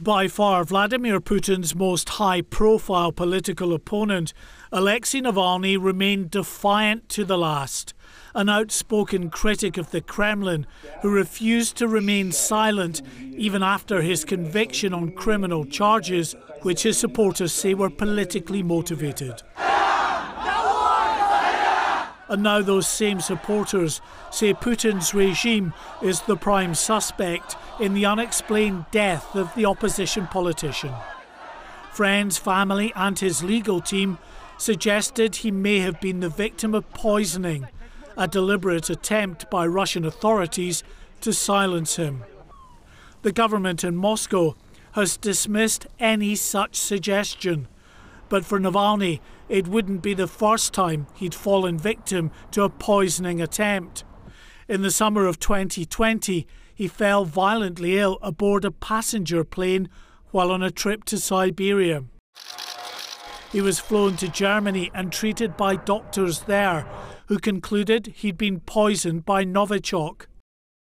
By far Vladimir Putin's most high-profile political opponent, Alexei Navalny remained defiant to the last, an outspoken critic of the Kremlin who refused to remain silent even after his conviction on criminal charges, which his supporters say were politically motivated. And now those same supporters say Putin's regime is the prime suspect in the unexplained death of the opposition politician. Friends, family and his legal team suggested he may have been the victim of poisoning, a deliberate attempt by Russian authorities to silence him. The government in Moscow has dismissed any such suggestion. But for Navalny, it wouldn't be the first time he'd fallen victim to a poisoning attempt. In the summer of 2020, he fell violently ill aboard a passenger plane while on a trip to Siberia. He was flown to Germany and treated by doctors there, who concluded he'd been poisoned by Novichok.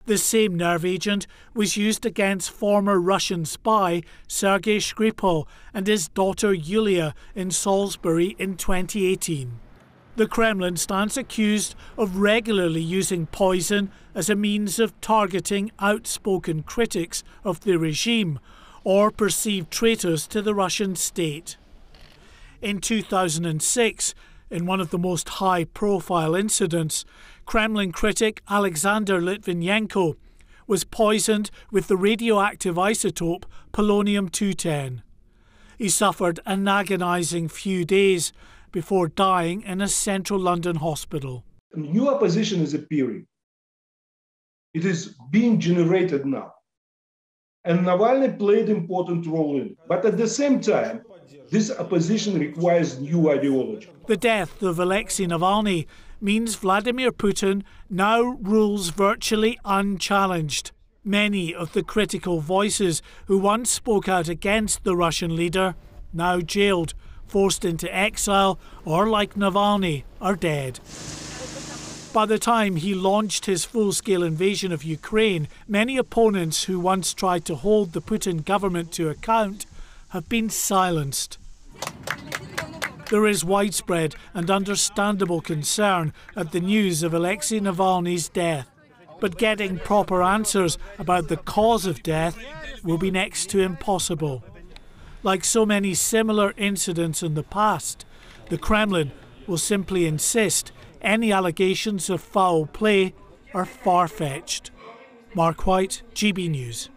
The same nerve agent was used against former Russian spy Sergei Skripal and his daughter Yulia in Salisbury in 2018. The Kremlin stands accused of regularly using poison as a means of targeting outspoken critics of the regime or perceived traitors to the Russian state. In 2006, in one of the most high-profile incidents, Kremlin critic Alexander Litvinenko was poisoned with the radioactive isotope polonium-210. He suffered an agonising few days before dying in a central London hospital. A new opposition is appearing. It is being generated now. And Navalny played an important role in it. But at the same time, this opposition requires new ideology. The death of Alexei Navalny means Vladimir Putin now rules virtually unchallenged. Many of the critical voices who once spoke out against the Russian leader, now jailed, forced into exile, or like Navalny, are dead. By the time he launched his full-scale invasion of Ukraine, many opponents who once tried to hold the Putin government to account have been silenced. There is widespread and understandable concern at the news of Alexei Navalny's death, but getting proper answers about the cause of death will be next to impossible. Like so many similar incidents in the past, the Kremlin will simply insist any allegations of foul play are far-fetched. Mark White, GB News.